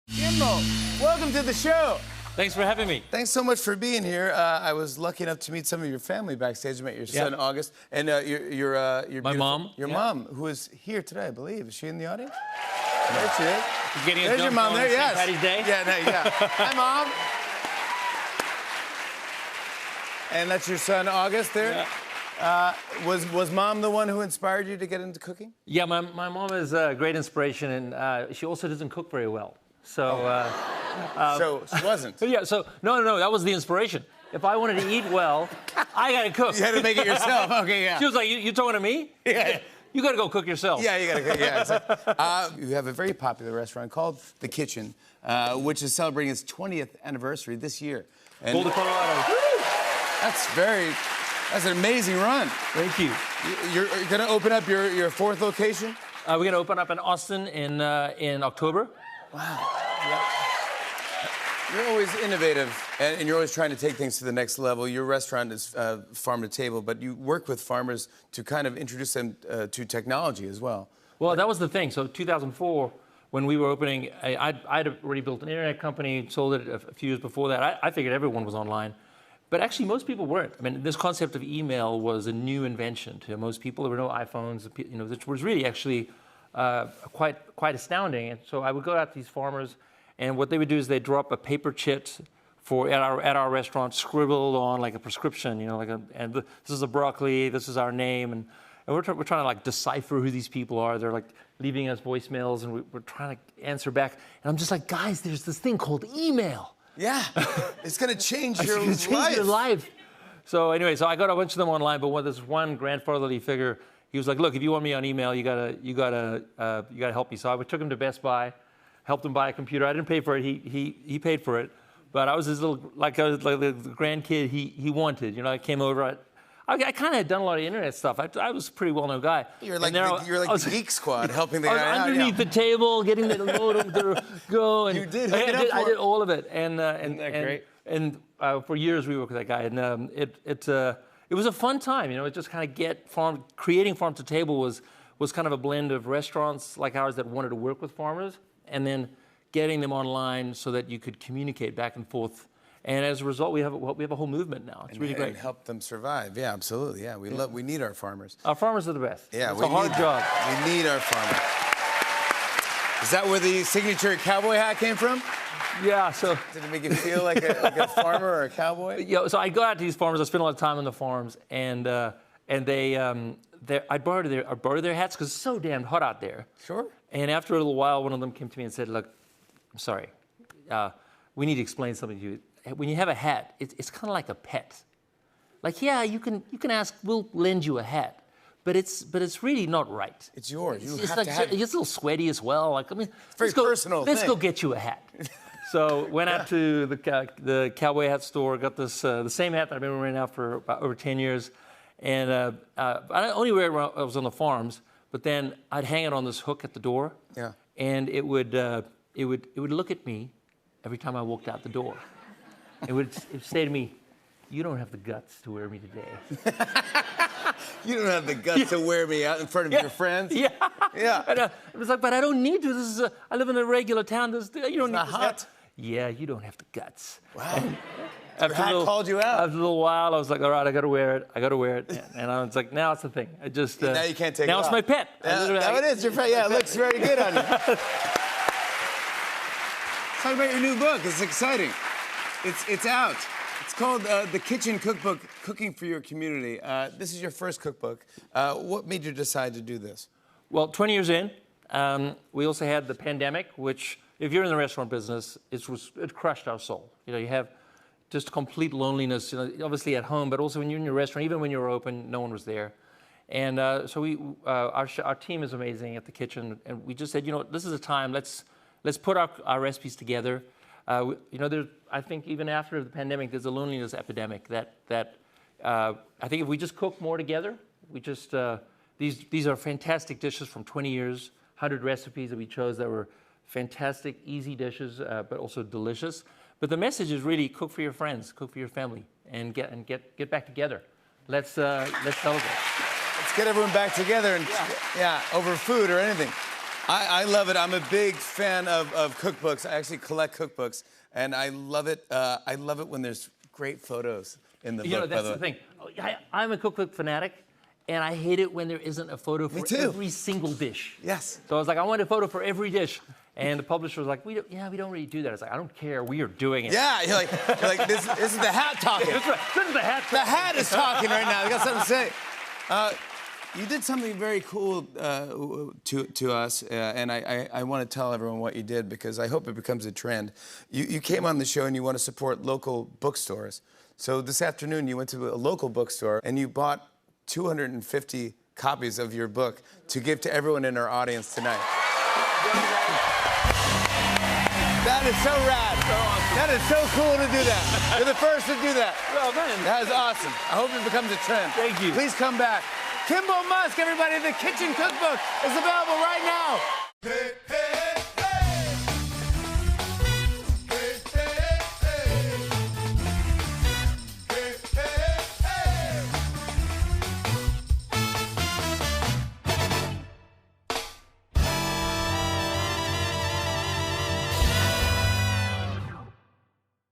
Gimel, welcome to the show. Thanks for having me. Thanks so much for being here. I was lucky enough to meet some of your family backstage. I met your son, August, and your My mom. Your mom, who is here today, I believe. Is she in the audience? There she is. You're getting There's your mom there, yes. St. Patty's Day? Yeah. Hi, Mom. And that's your son, August, there? Yeah. Was Mom the one who inspired you to get into cooking? Yeah, my mom is a great inspiration, and she also doesn't cook very well. So, So she wasn't. yeah, so, no, that was the inspiration. If I wanted to eat well, I gotta cook. You had to make it yourself. Okay, yeah. She was like, you talking to me? Yeah. You gotta go cook yourself. Yeah, you gotta cook. Yeah, exactly. You have a very popular restaurant called The Kitchen, which is celebrating its 20th anniversary this year. And Boulder, Colorado. that's an amazing run. Thank you. You're gonna open up your fourth location? We're gonna open up in Austin in October. Wow. Yep. You're always innovative, and you're always trying to take things to the next level. Your restaurant is farm to table, but you work with farmers to kind of introduce them to technology as well. Well, that was the thing. So 2004, when we were opening, I'd already built an internet company, sold it a few years before that. I figured everyone was online. But actually, most people weren't. I mean, this concept of email was a new invention to most people. There were no iPhones, which was really actually quite astounding. And so I would go out to these farmers, and what they would do is they'd drop a paper chit at our restaurant, scribbled on like a prescription, and this is a broccoli, this is our name, and we're trying to like decipher who these people are. They're like leaving us voicemails, and we're trying to answer back. And I'm just like, guys, there's this thing called email. Yeah, it's gonna change your life. So anyway, so I got a bunch of them online, but this one grandfatherly figure, he was like, look, if you want me on email, you gotta help me. So I took him to Best Buy, helped him buy a computer. I didn't pay for it. He paid for it, but I was his little like the grandkid he wanted. I came over. I kind of had done a lot of internet stuff. I was a pretty well-known guy. You're like the Geek Squad, helping the guy out. I was underneath the table, getting the modem to go. And you did. I did all of it. Isn't that great? And for years we worked with that guy, and it was a fun time. It just kind of creating farm to table was kind of a blend of restaurants like ours that wanted to work with farmers, and then getting them online so that you could communicate back and forth. And as a result, we have a whole movement now. It's really great. And help them survive. Yeah, absolutely. Yeah, we need our farmers. Our farmers are the best. Yeah, it's a hard job. We need our farmers. Is that where the signature cowboy hat came from? Yeah. So did it make you feel like a farmer or a cowboy? Yeah. So I go out to these farmers. I spend a lot of time on the farms, and I borrow their hats because it's so damn hot out there. Sure. And after a little while, one of them came to me and said, "Look, I'm sorry. We need to explain something to you. When you have a hat, it's kind of like a pet. Like, yeah, you can ask, we'll lend you a hat, but it's really not right. It's yours. You it's have like to have it. It's a little sweaty as well. Like, I mean, it's very personal. Let's go get you a hat." So went out to the cowboy hat store, got this the same hat that I've been wearing now for about over 10 years, and I only wear it when I was on the farms. But then I'd hang it on this hook at the door, and it would look at me every time I walked out the door. It would say to me, "You don't have the guts to wear me today." You don't have the guts to wear me out in front of your friends. Yeah. Yeah. And, it was like, but I don't need to. I live in a regular town. You don't need this hot. Yeah, you don't have the guts. Wow. Your hat called you out. After a little while, I was like, all right, I got to wear it. And I was like, now it's the thing. I just now you can't take it now off. It's my pet. Now it is your pet. Yeah, it looks very good on you. Talk about your new book. It's exciting. It's out. It's called The Kitchen Cookbook, Cooking for Your Community. This is your first cookbook. What made you decide to do this? Well, 20 years in, we also had the pandemic, which, if you're in the restaurant business, it crushed our soul. You have just complete loneliness, obviously at home, but also when you're in your restaurant, even when you're open, no one was there. And so our team is amazing at The Kitchen, and we just said, this is a time, let's put our recipes together. I think even after the pandemic, there's a loneliness epidemic that I think if we just cook more together, these are fantastic dishes from 20 years, 100 recipes that we chose that were fantastic, easy dishes, but also delicious. But the message is really cook for your friends, cook for your family, and get back together. Let's celebrate. Let's get everyone back together and over food or anything. I love it. I'm a big fan of cookbooks. I actually collect cookbooks, and I love it. I love it when there's great photos in the book. You know, that's by the thing. I'm a cookbook fanatic, and I hate it when there isn't a photo for every single dish. Yes. So I was like, I want a photo for every dish. And the publisher was like, we don't really do that. I was like, I don't care. We are doing it. Yeah, you're like this is the hat talking. That's right. This is the hat. The hat is talking right now. I got something to say. You did something very cool to us, and I want to tell everyone what you did because I hope it becomes a trend. You came on the show and you want to support local bookstores. So this afternoon you went to a local bookstore and you bought 250 copies of your book to give to everyone in our audience tonight. That is so rad. So awesome. That is so cool to do that. You're the first to do that. Oh, man. That is awesome. I hope it becomes a trend. Thank you. Please come back. Kimbo Musk, everybody, the Kitchen Cookbook is available right now.